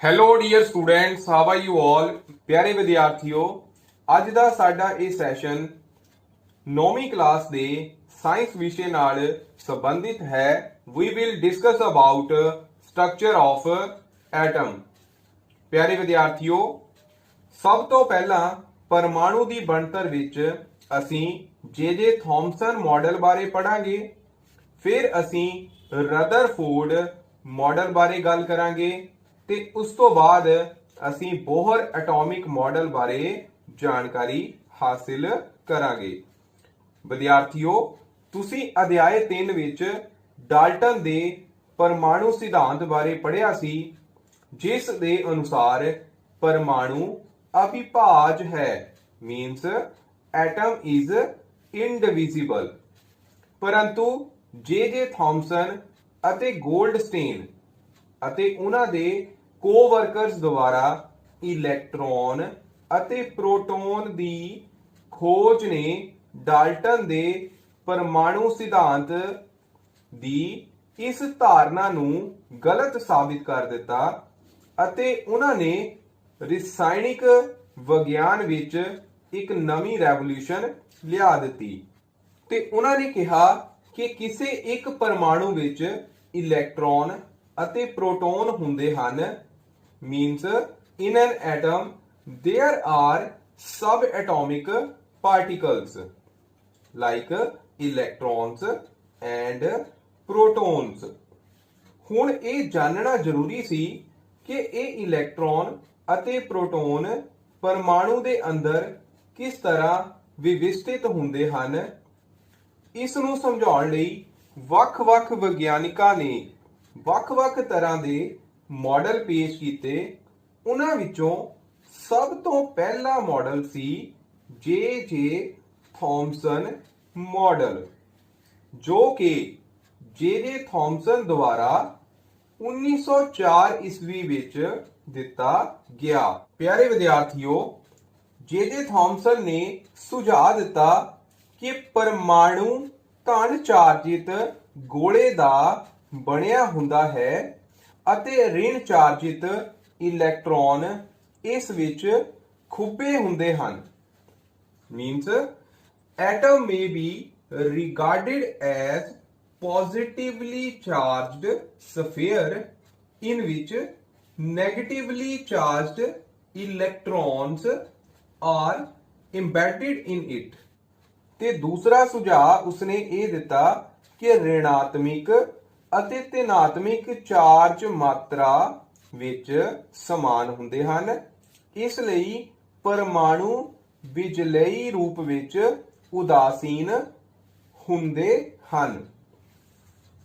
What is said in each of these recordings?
Hello dear students, how are you all. ਪਿਆਰੇ ਵਿਦਿਆਰਥੀਓ, ਅੱਜ ਦਾ ਸਾਡਾ ਇਹ ਸੈਸ਼ਨ 9ਵੀਂ ਕਲਾਸ ਦੇ ਸਾਇੰਸ ਵਿਸ਼ੇ ਨਾਲ ਸੰਬੰਧਿਤ ਹੈ। We will discuss about structure of atom. ਪਿਆਰੇ ਵਿਦਿਆਰਥੀਓ, ਸਭ ਤੋਂ ਪਹਿਲਾਂ ਪਰਮਾਣੂ ਦੀ ਬਣਤਰ ਵਿੱਚ ਅਸੀਂ ਜੇ ਥਾਮਸਨ ਮਾਡਲ ਬਾਰੇ ਪੜਾਂਗੇ। ਫਿਰ ਅਸੀਂ ਰਦਰਫੋਰਡ ਮਾਡਲ ਬਾਰੇ ਗੱਲ ਕਰਾਂਗੇ ਤੇ ਉਸ ਤੋਂ ਬਾਅਦ ਅਸੀਂ ਬੋਹਰ ਐਟੋਮਿਕ ਮਾਡਲ ਬਾਰੇ ਜਾਣਕਾਰੀ ਹਾਸਿਲ ਕਰਾਂਗੇ। ਵਿਦਿਆਰਥੀਓ, ਤੁਸੀਂ ਅਧਿਆਇ 3 ਵਿੱਚ ਡਾਲਟਨ ਦੇ ਪਰਮਾਣੂ ਸਿਧਾਂਤ ਬਾਰੇ ਪੜ੍ਹਿਆ ਸੀ, ਜਿਸ ਦੇ ਅਨੁਸਾਰ ਪਰਮਾਣੂ ਅਭਿਭਾਜ ਹੈ, ਮੀਨਸ ਐਟਮ ਇਜ਼ ਇਨਡਿਵਿਜ਼ੀਬਲ। ਪਰੰਤੂ ਜੇ ਥਾਮਸਨ ਅਤੇ ਗੋਲਡਸਟੇਨ ਅਤੇ ਉਹਨਾਂ ਦੇ ਕੋਵਰਕਰਸ ਦੁਆਰਾ ਇਲੈਕਟ੍ਰੋਨ ਅਤੇ ਪ੍ਰੋਟੋਨ ਦੀ ਖੋਜ ਨੇ ਡਾਲਟਨ ਦੇ ਪਰਮਾਣੂ ਸਿਧਾਂਤ ਦੀ ਇਸ ਧਾਰਨਾ ਨੂੰ ਗਲਤ ਸਾਬਿਤ ਕਰ ਦਿੱਤਾ ਅਤੇ ਉਹਨਾਂ ਨੇ ਰਸਾਇਣਿਕ ਵਿਗਿਆਨ ਵਿੱਚ ਇੱਕ ਨਵੀਂ ਰੈਵੋਲੂਸ਼ਨ ਲਿਆ ਦਿੱਤੀ ਤੇ ਉਹਨਾਂ ਨੇ ਕਿਹਾ ਕਿ ਕਿਸੇ ਇੱਕ ਪਰਮਾਣੂ ਵਿੱਚ ਇਲੈਕਟ੍ਰੋਨ ਅਤੇ ਪ੍ਰੋਟੋਨ ਹੁੰਦੇ ਹਨ। Means in an atom there are subatomic particles like electrons and protons. ਹੁਣ ਇਹ ਜਾਣਨਾ ਜ਼ਰੂਰੀ ਸੀ ਕਿ ਇਹ ਇਲੈਕਟ੍ਰੋਨ ਅਤੇ ਪ੍ਰੋਟੋਨ ਪਰਮਾਣੂ ਦੇ ਅੰਦਰ ਕਿਸ ਤਰ੍ਹਾਂ ਵਿਵਸਥਿਤ ਹੁੰਦੇ ਹਨ। ਇਸ ਨੂੰ ਸਮਝਾਉਣ ਲਈ ਵੱਖ-ਵੱਖ ਵਿਗਿਆਨਿਕਾਂ ਨੇ ਵੱਖ-ਵੱਖ ਤਰ੍ਹਾਂ ਦੇ ਮਾਡਲ ਪੇਸ਼ ਕੀਤੇ। ਉਹਨਾਂ ਵਿੱਚੋਂ ਸਭ ਤੋਂ ਪਹਿਲਾ ਮਾਡਲ ਸੀ ਜੇ ਥਾਮਸਨ ਮਾਡਲ, ਜੋ ਕਿ ਜੇ ਥਾਮਸਨ ਦੁਆਰਾ 1904 ਈਸਵੀ ਵਿੱਚ ਦਿੱਤਾ ਗਿਆ। ਪਿਆਰੇ ਵਿਦਿਆਰਥੀਓ, ਜੇ ਥਾਮਸਨ ਨੇ ਸੁਝਾਅ ਦਿੱਤਾ ਕਿ ਪਰਮਾਣੂ ਧਨ ਚਾਰਜਿਤ ਗੋਲੇ ਦਾ ਬਣਿਆ ਹੁੰਦਾ ਹੈ ਅਤੇ ਰਿਣ ਚਾਰਜਿਤ ਇਲੈਕਟ੍ਰੋਨ ਇਸ ਵਿੱਚ ਖੁੱਬੇ ਹੁੰਦੇ ਹਨ। Means atom may be regarded as positively charged sphere in which negatively charged electrons are embedded in it। ਤੇ ਦੂਸਰਾ ਸੁਝਾਅ ਉਸਨੇ ਇਹ ਦਿੱਤਾ ਕਿ ਰਿਣਾਤਮਿਕ ਅਤੇ ਧਨਾਤਮਿਕ ਚਾਰਜ ਮਾਤਰਾ ਵਿੱਚ ਸਮਾਨ ਹੁੰਦੇ ਹਨ, ਇਸ ਲਈ ਪਰਮਾਣੂ ਬਿਜਲਈ ਰੂਪ ਵਿੱਚ ਉਦਾਸੀਨ ਹੁੰਦੇ ਹਨ।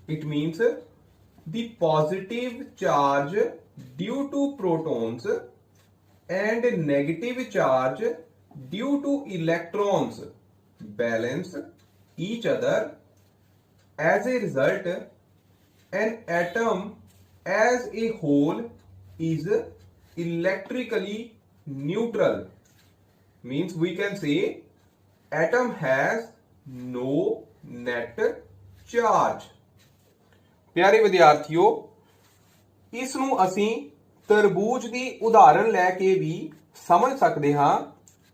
It means the positive charge due to protons and negative charge due to electrons balance each other. As a result, an atom as a whole is electrically neutral. Means we can say atom has no net charge। ਪਿਆਰੇ ਵਿਦਿਆਰਥੀਓ, ਇਸ ਨੂੰ ਅਸੀਂ ਤਰਬੂਜ ਦੀ ਉਦਾਹਰਣ ਲੈ ਕੇ ਵੀ ਸਮਝ ਸਕਦੇ ਹਾਂ,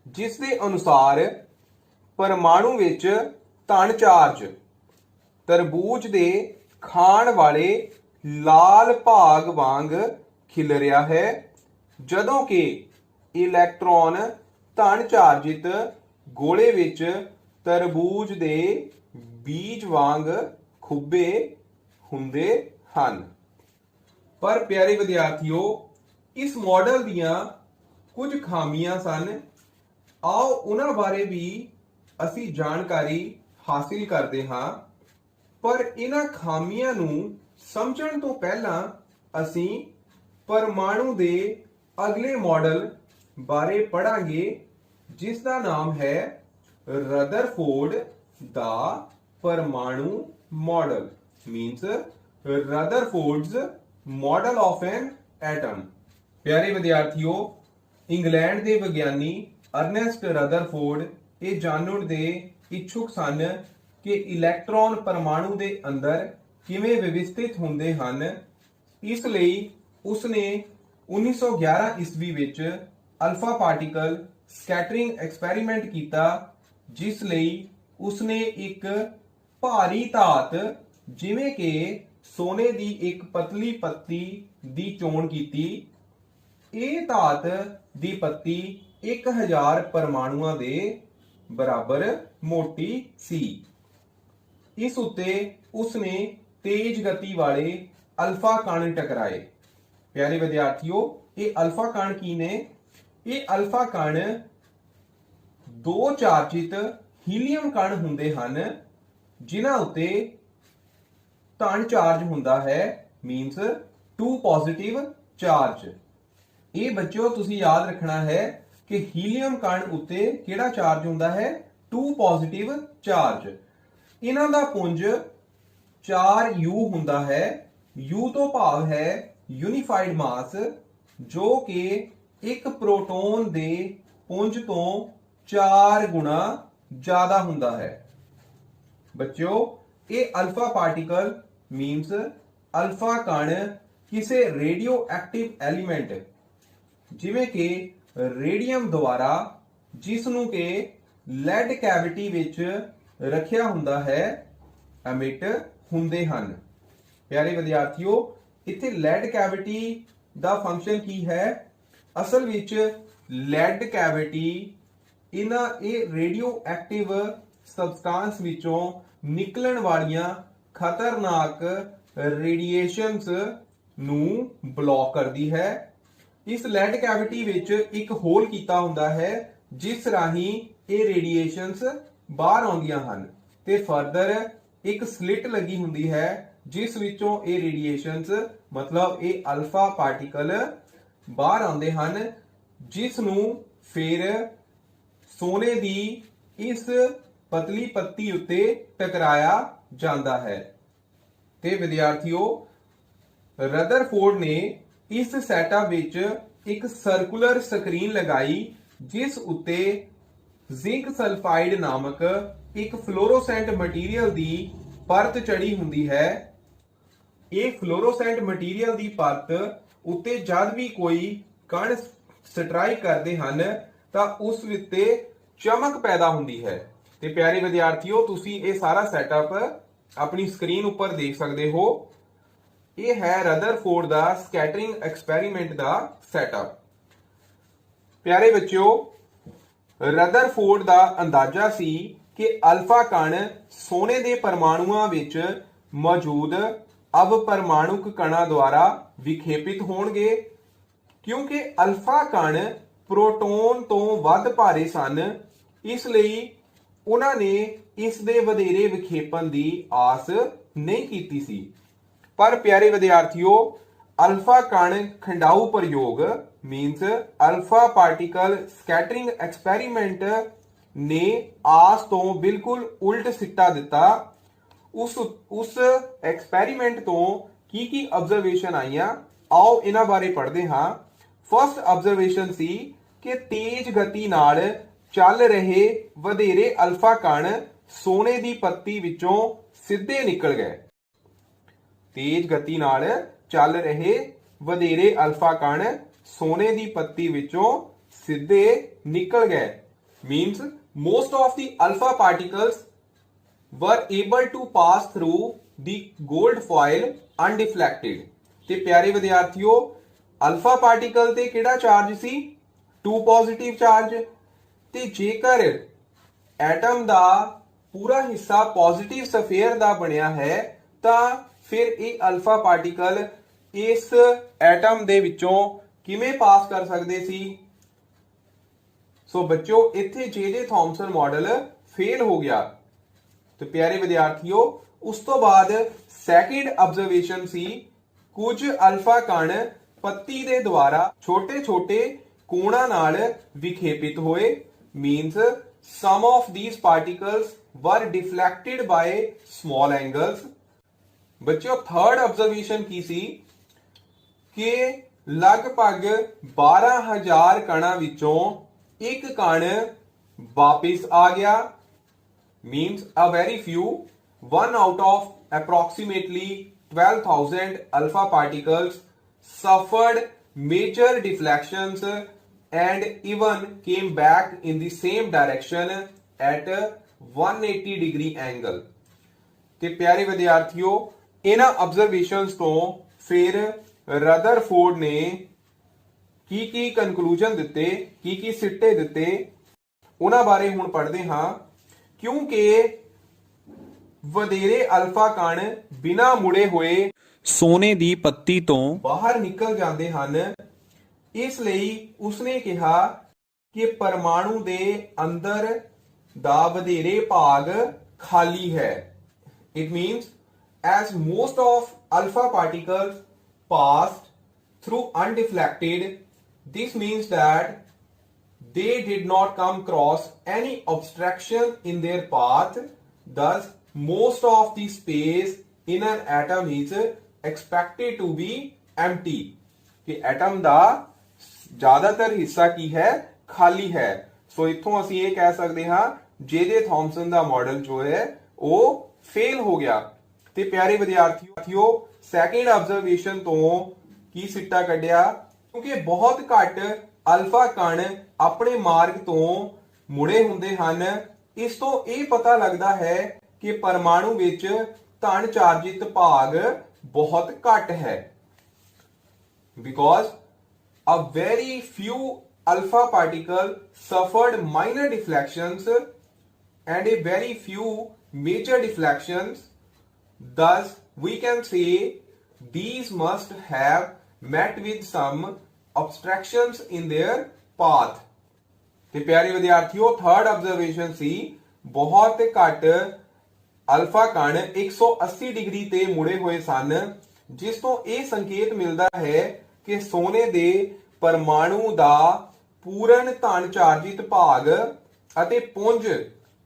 ਜਿਸ ਦੇ ਅਨੁਸਾਰ ਪਰਮਾਣੂ ਵਿੱਚ ਧਨ ਚਾਰਜ ਤਰਬੂਜ ਦੇ ਖਾਣ ਵਾਲੇ ਲਾਲ ਭਾਗ ਵਾਂਗ ਖਿਲਰਿਆ ਹੈ, ਜਦੋਂ ਕਿ ਇਲੈਕਟ੍ਰੋਨ ਧਨ ਚਾਰਜਿਤ ਗੋਲੇ ਵਿੱਚ ਤਰਬੂਜ ਦੇ ਬੀਜ ਵਾਂਗ ਖੁੱਬੇ ਹੁੰਦੇ ਹਨ। ਪਰ ਪਿਆਰੇ ਵਿਦਿਆਰਥੀਓ, ਇਸ ਮਾਡਲ ਦੀਆਂ ਕੁਝ ਖਾਮੀਆਂ ਸਨ। ਆਓ ਉਹਨਾਂ ਬਾਰੇ ਵੀ ਅਸੀਂ ਜਾਣਕਾਰੀ ਹਾਸਿਲ ਕਰਦੇ ਹਾਂ। ਪਰ ਇਹਨਾਂ ਖਾਮੀਆਂ ਨੂੰ ਸਮਝਣ ਤੋਂ ਪਹਿਲਾਂ ਅਸੀਂ ਪਰਮਾਣੂ ਦੇ ਅਗਲੇ ਮਾਡਲ ਬਾਰੇ ਪੜਾਂਗੇ, ਜਿਸ ਦਾ ਨਾਮ ਹੈ ਰਦਰਫੋਰਡ ਦਾ ਪਰਮਾਣੂ model. Means Rutherford's model of an atom. ਪਿਆਰੇ ਵਿਦਿਆਰਥੀਓ, ਇੰਗਲੈਂਡ ਦੇ ਵਿਗਿਆਨੀ ਅਰਨੈਸਟ ਰਦਰਫੋਰਡ ਇਹ ਜਾਣਨ ਦੇ ਇੱਛੁਕ ਸਨ ਕਿ ਇਲੈਕਟ੍ਰੋਨ ਪਰਮਾਣੂ ਦੇ ਅੰਦਰ ਕਿਵੇਂ ਵਿਵਸਥਿਤ ਹੁੰਦੇ ਹਨ। ਇਸ ਲਈ ਉਸਨੇ 1911 ਈਸਵੀ ਵਿੱਚ ਅਲਫਾ ਪਾਰਟੀਕਲ ਸਕੈਟਰਿੰਗ ਐਕਸਪੈਰੀਮੈਂਟ ਕੀਤਾ, ਜਿਸ ਲਈ ਉਸਨੇ ਇੱਕ ਭਾਰੀ ਧਾਤ ਜਿਵੇਂ ਕਿ ਸੋਨੇ ਦੀ ਇੱਕ ਪਤਲੀ ਪੱਤੀ ਦੀ ਚੋਣ ਕੀਤੀ। ਇਹ ਧਾਤ ਦੀ ਪੱਤੀ 1000 ਪਰਮਾਣੂਆਂ ਦੇ ਬਰਾਬਰ ਮੋਟੀ ਸੀ। ਇਸ ਉੱਤੇ ਉਸਨੇ ਤੇਜ਼ ਗਤੀ ਵਾਲੇ ਅਲਫਾ ਕਣ ਟਕਰਾਏ। ਪਿਆਰੇ ਵਿਦਿਆਰਥੀਓ, ਇਹ ਅਲਫਾ ਕਣ ਕੀ ਨੇ? ਇਹ ਅਲਫਾ ਕਣ ਦੋ ਚਾਰਜਿਤ ਹੀਲੀਅਮ ਕਣ ਹੁੰਦੇ ਹਨ, ਜਿਨ੍ਹਾਂ ਉੱਤੇ ਧਨ ਚਾਰਜ ਹੁੰਦਾ ਹੈ, ਮੀਨਸ 2 ਪੋਜ਼ਿਟਿਵ ਚਾਰਜ। ਇਹ ਬੱਚਿਓ ਤੁਸੀਂ ਯਾਦ ਰੱਖਣਾ ਹੈ ਕਿ ਹੀਲੀਅਮ ਕਣ ਉੱਤੇ ਕਿਹੜਾ ਚਾਰਜ ਹੁੰਦਾ ਹੈ? 2 ਪੋਜ਼ਿਟਿਵ ਚਾਰਜ। ਇਹਨਾਂ ਦਾ ਪੁੰਜ 4U ਹੁੰਦਾ ਹੈ। U ਤੋਂ ਭਾਵ ਹੈ ਯੂਨੀਫਾਈਡ ਮਾਸ, ਜੋ ਕਿ ਇੱਕ ਪ੍ਰੋਟੋਨ ਦੇ ਪੁੰਜ ਤੋਂ 4 ਗੁਣਾ ਜ਼ਿਆਦਾ ਹੁੰਦਾ ਹੈ। ਬੱਚਿਓ, ਇਹ ਅਲਫਾ ਪਾਰਟੀਕਲ ਮੀਨਸ ਅਲਫਾ ਕਣ ਕਿਸੇ ਰੇਡੀਓ ਐਕਟਿਵ ਐਲੀਮੈਂਟ ਜਿਵੇਂ ਕਿ ਰੇਡੀਅਮ ਦੁਆਰਾ, ਜਿਸ ਨੂੰ ਕਿ ਲੈਡ ਕੈਵਿਟੀ ਵਿੱਚ ਰੱਖਿਆ ਹੁੰਦਾ ਹੈ, ਐਮਿਟ ਹੁੰਦੇ ਹਨ। ਪਿਆਰੇ ਵਿਦਿਆਰਥੀਓ, ਇੱਥੇ ਲੈਡ ਕੈਵਿਟੀ ਦਾ ਫੰਕਸ਼ਨ ਕੀ ਹੈ? ਅਸਲ ਵਿੱਚ ਲੈਡ ਕੈਵਿਟੀ ਇਹ ਰੇਡੀਓ ਐਕਟਿਵ ਸਬਸਟੈਂਸ ਵਿੱਚੋਂ ਨਿਕਲਣ ਵਾਲੀਆਂ ਖਤਰਨਾਕ ਰੇਡੀਏਸ਼ਨਸ ਨੂੰ ਬਲੌਕ ਕਰਦੀ ਹੈ। ਇਸ ਲੈਡ ਕੈਵਿਟੀ ਵਿੱਚ ਇੱਕ ਹੋਲ ਕੀਤਾ ਹੁੰਦਾ ਹੈ, ਜਿਸ ਰਾਹੀਂ ਇਹ ਰੇਡੀਏਸ਼ਨਸ ਬਾਹਰ ਆਉਂਦੀਆਂ ਹਨ, ਤੇ ਫਰਦਰ ਇੱਕ ਸਲਿਟ ਲੱਗੀ ਹੁੰਦੀ ਹੈ, ਜਿਸ ਵਿੱਚੋਂ ਇਹ ਰੇਡੀਏਸ਼ਨਸ ਮਤਲਬ ਇਹ ਅਲਫਾ ਪਾਰਟੀਕਲ ਬਾਹਰ ਆਉਂਦੇ ਹਨ, ਜਿਸ ਨੂੰ ਫਿਰ ਸੋਨੇ ਦੀ ਇਸ ਪਤਲੀ ਪੱਤੀ ਉੱਤੇ ਟਕਰਾਇਆ ਜਾਂਦਾ ਹੈ। ਤੇ ਵਿਦਿਆਰਥੀਓ, ਰਦਰਫੋਰਡ ਨੇ ਇਸ ਸੈਟਅਪ ਵਿੱਚ ਇੱਕ ਸਰਕੂਲਰ ਸਕਰੀਨ ਲਗਾਈ, ਜਿਸ ਉੱਤੇ ਜ਼ਿੰਕ ਸਲਫਾਈਡ ਨਾਮਕ ਇੱਕ ਫਲੋਰੋਸੈਂਟ ਮਟੀਰੀਅਲ ਦੀ ਪਰਤ ਚੜੀ ਹੁੰਦੀ ਹੈ। ਇਹ ਫਲੋਰੋਸੈਂਟ ਮਟੀਰੀਅਲ ਦੀ ਪਰਤ ਉੱਤੇ ਜਦ ਵੀ ਕੋਈ ਕਣ ਸਟ੍ਰਾਈਕ ਕਰਦੇ ਹਨ ਤਾਂ ਉਸ ਉੱਤੇ ਚਮਕ ਪੈਦਾ ਹੁੰਦੀ ਹੈ। ਤੇ ਪਿਆਰੇ ਵਿਦਿਆਰਥੀਓ, ਤੁਸੀਂ ਇਹ ਸਾਰਾ ਸੈਟਅਪ ਆਪਣੀ ਸਕਰੀਨ ਉੱਪਰ ਦੇਖ ਸਕਦੇ ਹੋ। ਇਹ ਹੈ ਰਦਰਫੋਰਡ ਦਾ ਸਕੈਟਰਿੰਗ ਐਕਸਪੈਰੀਮੈਂਟ ਦਾ ਸੈਟਅਪ। ਪਿਆਰੇ ਬੱਚਿਓ, ਰਦਰਫੋਰਡ ਦਾ ਅੰਦਾਜ਼ਾ ਸੀ ਕਿ ਅਲਫਾ ਕਣ ਸੋਨੇ ਦੇ ਪਰਮਾਣੂਆਂ ਵਿੱਚ ਮੌਜੂਦ ਅਵਪਰਮਾਣੁਕ ਕਣਾਂ ਦੁਆਰਾ ਵਿਖੇਪਿਤ ਹੋਣਗੇ। ਕਿਉਂਕਿ ਅਲਫਾ ਕਣ ਪ੍ਰੋਟੋਨ ਤੋਂ ਵੱਧ ਭਾਰੇ ਸਨ, ਇਸ ਲਈ ਉਹਨਾਂ ਨੇ ਇਸ ਦੇ ਵਧੇਰੇ ਵਿਖੇਪਣ ਦੀ ਆਸ ਨਹੀਂ ਕੀਤੀ ਸੀ। ਪਰ ਪਿਆਰੇ ਵਿਦਿਆਰਥੀਓ, ਅਲਫਾ ਕਣ ਖੰਡਾਊ ਪ੍ਰਯੋਗ means alpha particle scattering experiment ਨੇ ਆਸ ਤੋਂ ਬਿਲਕੁਲ ਉਲਟ ਸਿੱਟਾ ਦਿੱਤਾ। ਉਸ ਐਕਸਪੈਰੀਮੈਂਟ ਤੋਂ ਕੀ ਆਬਜ਼ਰਵੇਸ਼ਨ ਆਈਆਂ, ਆਓ ਇਹਨਾਂ ਬਾਰੇ ਪੜ੍ਹਦੇ ਹਾਂ। ਫਸਟ ਆਬਜ਼ਰਵੇਸ਼ਨ ਸੀ ਕਿ ਤੇਜ਼ ਗਤੀ ਨਾਲ ਚੱਲ ਰਹੇ ਵਧੇਰੇ ਅਲਫਾ ਕਣ ਸੋਨੇ ਦੀ ਪੱਤੀ ਵਿੱਚੋਂ ਸਿੱਧੇ ਨਿਕਲ ਗਏ। ਤੇਜ਼ ਗਤੀ ਨਾਲ ਚੱਲ ਰਹੇ ਵਧੇਰੇ ਅਲਫਾ ਕਣ ਸੋਨੇ ਦੀ ਪੱਤੀ ਵਿੱਚੋਂ ਸਿੱਧੇ ਨਿਕਲ ਗਏ। Means most of the alpha particles were able to pass through the gold foil undeflected। ਤੇ ਪਿਆਰੇ ਵਿਦਿਆਰਥੀਓ, ਅਲਫਾ ਪਾਰਟੀਕਲ ਤੇ ਕਿਹੜਾ ਚਾਰਜ ਸੀ? 2 ਪੋਜ਼ਿਟਿਵ ਚਾਰਜ। ਤੇ ਜੇਕਰ ਐਟਮ ਦਾ ਪੂਰਾ ਹਿੱਸਾ ਪੋਜ਼ਿਟਿਵ ਸਫੇਅਰ ਦਾ ਬਣਿਆ ਹੈ, ਤਾਂ ਫਿਰ ਇਹ ਅਲਫਾ ਪਾਰਟੀਕਲ ਇਸ ਐਟਮ ਦੇ ਵਿੱਚੋਂ ਕਿਵੇਂ ਪਾਸ ਕਰ ਸਕਦੇ ਸੀ? ਸੋ ਬੱਚਿਓ, ਇੱਥੇ ਜੇ ਥਾਮਸਨ ਮਾਡਲ ਫੇਲ ਹੋ ਗਿਆ। ਤੇ ਪਿਆਰੇ ਵਿਦਿਆਰਥੀਓ, ਉਸ ਤੋਂ ਬਾਅਦ ਸੈਕਿੰਡ ਆਬਜ਼ਰਵੇਸ਼ਨ ਸੀ ਕੁਝ ਅਲਫਾ ਕਣ ਪੱਤੀ ਦੇ ਦੁਆਰਾ ਛੋਟੇ-ਛੋਟੇ ਕੋਣਾਂ ਨਾਲ ਵਿਖੇਪਿਤ ਹੋਏ। Means some of these particles were deflected by small angles। ਬੱਚਿਓ, ਥਰਡ ਆਬਜ਼ਰਵੇਸ਼ਨ ਕੀ ਸੀ ਕਿ ਲਗਭਗ 12000 ਕਣਾਂ ਵਿੱਚੋਂ ਇੱਕ ਕਣ ਵਾਪਿਸ ਆ ਗਿਆ। Means a very few, 1 out of approximately 12,000 alpha particles suffered major deflections and even came back in the same direction at 180 degree angle। ਤੇ ਪਿਆਰੇ ਵਿਦਿਆਰਥੀਓ, ਇਹਨਾਂ ਆਬਜ਼ਰਵੇਸ਼ਨਸ ਤੋਂ ਫਿਰ ਰਦਰਫੋਰਡ ਨੇ ਕੀ ਕਨਕਲੂਜਨ ਦਿੱਤੇ, ਕੀ ਸਿੱਟੇ ਦਿੱਤੇ, ਉਹਨਾਂ ਬਾਰੇ ਹੁਣ ਪੜ੍ਹਦੇ ਹਾਂ। ਕਿਉਂਕਿ ਵਧੇਰੇ ਅਲਫਾ ਕਣ ਬਿਨਾਂ ਮੁੜੇ ਹੋਏ ਸੋਨੇ ਦੀ ਪੱਤੀ ਤੋਂ ਬਾਹਰ ਨਿਕਲ ਜਾਂਦੇ ਹਨ, ਇਸ ਲਈ ਉਸਨੇ ਕਿਹਾ ਕਿ ਪਰਮਾਣੂ ਦੇ ਅੰਦਰ ਦਾ ਵਧੇਰੇ ਭਾਗ ਖਾਲੀ ਹੈ। It means as most of alpha particles passed through undeflected, this means that they did not come across any obstruction in their path, thus most of the space in an atom is expected to be empty। कि atom ਦਾ ਜ਼ਿਆਦਾਤਰ ਹਿੱਸਾ ਕੀ ਹੈ, ਖਾਲੀ ਹੈ। ਸੋ ਇਥੋਂ ਅਸੀਂ ਇਹ ਕਹਿ ਸਕਦੇ ਹਾਂ ਜੇ ਥਾਮਸਨ ਦਾ ਮਾਡਲ ਜੋ ਹੈ ਉਹ ਫੇਲ ਹੋ ਗਿਆ। ਤੇ ਪਿਆਰੇ ਵਿਦਿਆਰਥੀਓ, ਸੈਕਿੰਡ ਆਬਜ਼ਰਵੇਸ਼ਨ ਤੋਂ ਕੀ ਸਿੱਟਾ ਕੱਢਿਆ? ਕਿਉਂਕਿ ਬਹੁਤ ਘੱਟ ਅਲਫਾ ਕਣ ਆਪਣੇ ਮਾਰਗ ਤੋਂ ਮੁੜੇ ਹੁੰਦੇ ਹਨ, ਇਸ ਤੋਂ ਇਹ ਪਤਾ ਲੱਗਦਾ ਹੈ ਕਿ ਪਰਮਾਣੂ ਵਿੱਚ ਧਨ ਚਾਰਜਿਤ ਭਾਗ ਬਹੁਤ ਘੱਟ ਹੈ। Because a very few alpha particle suffered minor deflections and a very few major deflections, thus we can say these must have met with some obstructions in their path। ਤੇ ਪਿਆਰੇ ਵਿਦਿਆਰਥੀਓ, ਥਰਡ ਆਬਜ਼ਰਵੇਸ਼ਨ ਸੀ ਬਹੁਤ ਘੱਟ alpha ਕਣ 180 degree ਤੇ ਮੁੜੇ ਹੋਏ ਸਨ, ਜਿਸ ਤੋਂ ਇਹ ਸੰਕੇਤ ਮਿਲਦਾ ਹੈ ਕਿ ਸੋਨੇ ਦੇ ਪਰਮਾਣੂ ਦਾ ਪੂਰਨ ਧਨ ਚਾਰਜਿਤ ਭਾਗ ਅਤੇ ਪੁੰਜ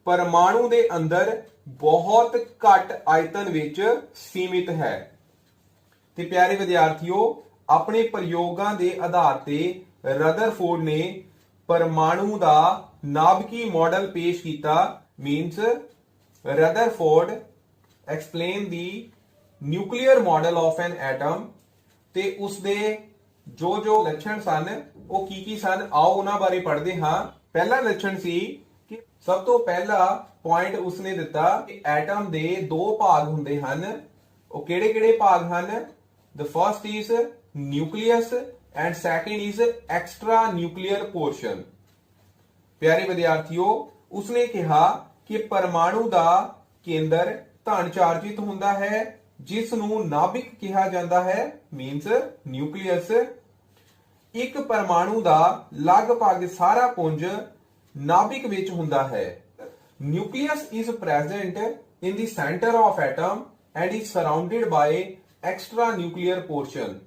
ਪਰਮਾਣੂ ਦੇ ਅੰਦਰ ਬਹੁਤ ਘੱਟ ਆਇਤਨ ਵਿੱਚ ਸੀਮਿਤ ਹੈ। ਤੇ ਪਿਆਰੇ ਵਿਦਿਆਰਥੀਓ, ਆਪਣੇ ਪ੍ਰਯੋਗਾਂ ਦੇ ਆਧਾਰ ਤੇ ਰਦਰਫੋਰਡ ਨੇ ਪਰਮਾਣੂ ਦਾ ਨਾਭਕੀ ਮਾਡਲ ਪੇਸ਼ ਕੀਤਾ। Means Rutherford explain the nuclear model of an atom, ਤੇ ਉਸਦੇ ਜੋ ਲੱਛਣ ਸਨ ਉਹ ਕੀ ਸਨ, ਆਓ ਉਹਨਾਂ ਬਾਰੇ ਪੜ੍ਹਦੇ ਹਾਂ। ਪਹਿਲਾ ਲੱਛਣ ਸੀ ਕਿ ਸਭ ਤੋਂ ਪਹਿਲਾ ਪੁਆਇੰਟ ਉਸਨੇ ਦਿੱਤਾ ਕਿ ਐਟਮ ਦੇ ਦੋ ਭਾਗ ਹੁੰਦੇ ਹਨ। ਉਹ ਕਿਹੜੇ ਭਾਗ ਹਨ? The first is nucleus and second is extra nuclear portion। ਪਿਆਰੇ ਵਿਦਿਆਰਥੀਓ, ਉਸਨੇ ਕਿਹਾ ਕਿ ਪਰਮਾਣੂ ਦਾ ਕੇਂਦਰ ਧਨ ਚਾਰਜਿਤ ਹੁੰਦਾ ਹੈ, ਜਿਸ ਨੂੰ ਨਾਭਿਕ ਕਿਹਾ ਜਾਂਦਾ ਹੈ, ਮੀਨਸ ਨਿਊਕਲੀਅਸ। ਇੱਕ ਪਰਮਾਣੂ ਦਾ ਲਗਭਗ ਸਾਰਾ ਪੁੰਜ ਨਾਭਿਕ ਵਿੱਚ ਹੁੰਦਾ ਹੈ। Nucleus is present in the centre of atom and is surrounded by extra nuclear portion.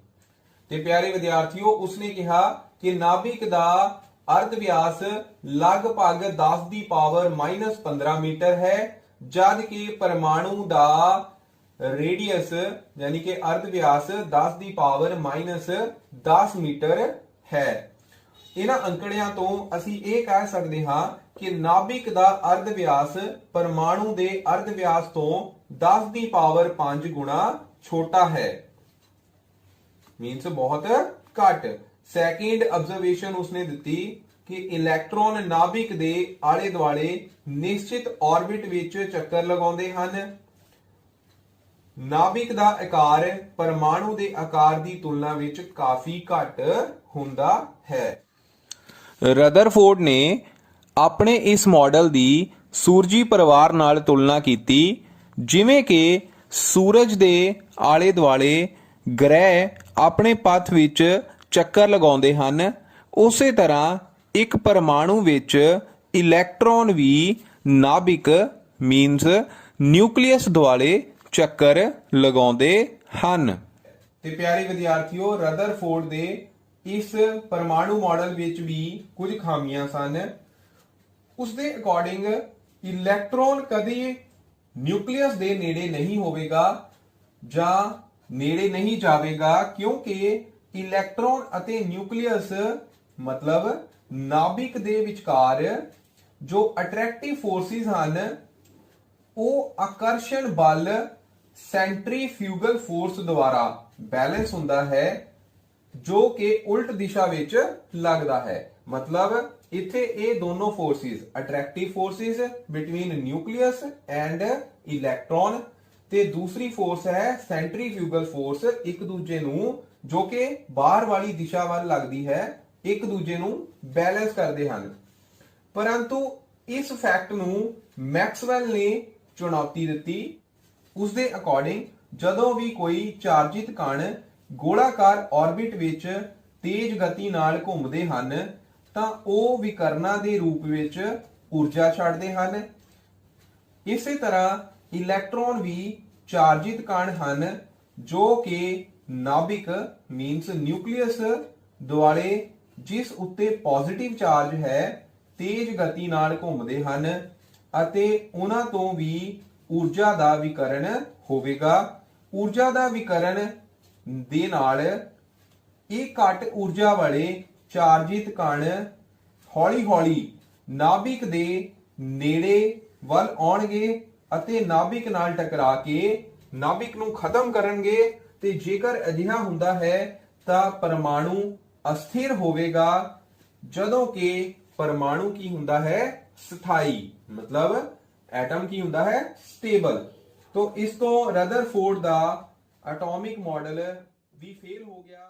ਤੇ ਪਿਆਰੇ ਵਿਦਿਆਰਥੀਓ, ਉਸਨੇ ਕਿਹਾ ਕਿ ਨਾਭਿਕ ਦਾ ਅਰਧ ਵਿਆਸ ਲਗਭਗ 10 ਦੀ ਪਾਵਰ -15 ਮੀਟਰ ਹੈ, ਜਦ ਕਿ ਪਰਮਾਣੂ ਦਾ ਰੇਡੀਅਸ ਯਾਨੀ ਕਿ ਅਰਧ ਵਿਆਸ 10 ਦੀ ਪਾਵਰ -10 ਮੀਟਰ ਹੈ। ਇਹਨਾਂ ਅੰਕੜਿਆਂ ਤੋਂ ਅਸੀਂ ਇਹ ਕਹਿ ਸਕਦੇ ਹਾਂ ਕਿ ਨਾਭਿਕ ਦਾ ਅਰਧ ਵਿਆਸ ਪਰਮਾਣੂ ਦੇ ਅਰਧ ਵਿਆਸ ਤੋਂ 10 ਦੀ ਪਾਵਰ 5 ਗੁਣਾ ਛੋਟਾ ਹੈ, ਮੀਨਸ ਬਹੁਤ ਘੱਟ। ਸੈਕਿੰਡ ਆਬਜ਼ਰਵੇਸ਼ਨ ਉਸਨੇ ਦਿੱਤੀ ਕਿ ਇਲੈਕਟ੍ਰੋਨ ਨਾਭਿਕ ਦੇ ਆਲੇ ਦੁਆਲੇ ਨਿਸ਼ਚਿਤ ਆਰਬਿਟ ਵਿੱਚ ਚੱਕਰ ਲਗਾਉਂਦੇ ਹਨ। ਨਾਭਿਕ ਦਾ ਆਕਾਰ ਪਰਮਾਣੂ ਦੇ ਆਕਾਰ ਦੀ ਤੁਲਨਾ ਵਿੱਚ ਕਾਫੀ ਘੱਟ ਹੁੰਦਾ ਹੈ। ਰਦਰਫੋਰਡ ਨੇ ਆਪਣੇ ਇਸ ਮਾਡਲ ਦੀ ਸੂਰਜੀ ਪਰਿਵਾਰ ਨਾਲ ਤੁਲਨਾ ਕੀਤੀ, ਜਿਵੇਂ ਕਿ ਸੂਰਜ ਦੇ ਆਲੇ ਦੁਆਲੇ ਗ੍ਰਹਿ ਆਪਣੇ ਪਥ ਵਿੱਚ ਚੱਕਰ ਲਗਾਉਂਦੇ ਹਨ, ਉਸੇ ਤਰ੍ਹਾਂ ਇੱਕ ਪਰਮਾਣੂ ਵਿੱਚ ਇਲੈਕਟ੍ਰੋਨ ਵੀ ਨਾਭਿਕ ਮੀਨਸ ਨਿਊਕਲੀਅਸ ਦੁਆਲੇ ਚੱਕਰ ਲਗਾਉਂਦੇ ਹਨ। ਤੇ ਪਿਆਰੇ ਵਿਦਿਆਰਥੀਓ, ਰਦਰਫੋਰਡ ਦੇ ਇਸ ਪਰਮਾਣੂ ਮਾਡਲ ਵਿੱਚ ਵੀ ਕੁਝ ਖਾਮੀਆਂ ਸਨ। ਉਸ ਦੇ ਅਕੋਰਡਿੰਗ ਇਲੈਕਟ੍ਰੋਨ ਕਦੇ ਨਿਊਕਲੀਅਸ ਦੇ ਨੇੜੇ ਨਹੀਂ ਹੋਵੇਗਾ ਜਾਂ ਨੇੜੇ ਨਹੀਂ ਜਾਵੇਗਾ, ਕਿਉਂਕਿ ਇਲੈਕਟ੍ਰੋਨ ਅਤੇ ਨਿਊਕਲੀਅਸ ਮਤਲਬ ਨਾਭਿਕ ਦੇ ਵਿਚਕਾਰ ਜੋ ਅਟਰੈਕਟਿਵ ਫੋਰਸਿਸ ਹਨ ਉਹ ਆਕਰਸ਼ਣ ਬਲ ਸੈਂਟਰੀਫਿਊਗਲ ਫੋਰਸ ਦੁਆਰਾ ਬੈਲੈਂਸ ਹੁੰਦਾ ਹੈ, ਜੋ ਕਿ ਉਲਟ ਦਿਸ਼ਾ ਵਿੱਚ ਲੱਗਦਾ ਹੈ। ਮਤਲਬ ਇੱਥੇ ਇਹ ਦੋਨੋਂ forces, attractive forces between nucleus and electron, ਤੇ ਦੂਸਰੀ ਫੋਰਸ ਹੈ ਸੈਂਟਰੀਫਿਊਗਲ ਫੋਰਸ, ਇੱਕ ਦੂਜੇ ਨੂੰ, ਜੋ ਕਿ ਬਾਹਰ ਵਾਲੀ ਦਿਸ਼ਾ ਵੱਲ ਲੱਗਦੀ ਹੈ, ਇੱਕ ਦੂਜੇ ਨੂੰ ਬੈਲੈਂਸ ਕਰਦੇ ਹਨ। ਪਰੰਤੂ ਇਸ ਫੈਕਟ ਨੂੰ ਮੈਕਸਵੈਲ ਨੇ ਚੁਣੌਤੀ ਦਿੱਤੀ। ਉਸਦੇ ਅਕੋਰਡਿੰਗ ਜਦੋਂ ਵੀ ਕੋਈ ਚਾਰਜਿਤ ਕਣ ਗੋਲਾਕਾਰ ਆਰਬਿਟ ਵਿੱਚ ਤੇਜ਼ ਗਤੀ ਨਾਲ ਘੁੰਮਦੇ ਹਨ ਤਾਂ ਉਹ ਵਿਕਰਨਾਂ ਦੇ ਰੂਪ ਵਿੱਚ ਊਰਜਾ ਛੱਡਦੇ ਹਨ। ਇਸੇ ਤਰ੍ਹਾਂ ਇਲੈਕਟ੍ਰੋਨ ਵੀ ਚਾਰਜਿਤ ਕਣ ਹਨ ਜੋ ਕਿ ਨਾਭਿਕ ਮੀਨਸ ਨਿਊਕਲੀਅਸ ਦੁਆਲੇ, ਜਿਸ ਉੱਤੇ ਪੋਜ਼ਿਟਿਵ ਚਾਰਜ ਹੈ, ਤੇਜ਼ ਗਤੀ ਨਾਲ ਘੁੰਮਦੇ ਹਨ ਅਤੇ ਉਹਨਾਂ ਤੋਂ ਵੀ ਊਰਜਾ ਦਾ ਵਿਕਰਨ ਹੋਵੇਗਾ। ਊਰਜਾ ਦਾ ਵਿਕਰਨ ਦੇ ਨਾਲ ਇਹ ਘੱਟ ਊਰਜਾ ਵਾਲੇ ਚਾਰਜਿਤ ਕਣ ਹੌਲੀ-ਹੌਲੀ ਨਾਭਿਕ ਦੇ ਨੇੜੇ ਵੱਲ ਆਉਣਗੇ ਅਤੇ ਨਾਭਿਕ ਨਾਲ ਟਕਰਾ ਕੇ ਨਾਭਿਕ ਨੂੰ ਖਤਮ ਕਰਨਗੇ, ਤੇ ਜੇਕਰ ਅਜਿਹਾ ਹੁੰਦਾ ਹੈ ਤਾਂ ਪਰਮਾਣੂ ਅਸਥਿਰ ਹੋਵੇਗਾ, ਜਦੋਂ ਕਿ ਪਰਮਾਣੂ ਕੀ ਹੁੰਦਾ ਹੈ, ਸਥਾਈ, ਮਤਲਬ ਐਟਮ ਕੀ ਹੁੰਦਾ ਹੈ, ਸਟੇਬਲ। तो इस तो रदरफोर्ड ਦਾ एटॉमिक मॉडल भी फेल हो गया।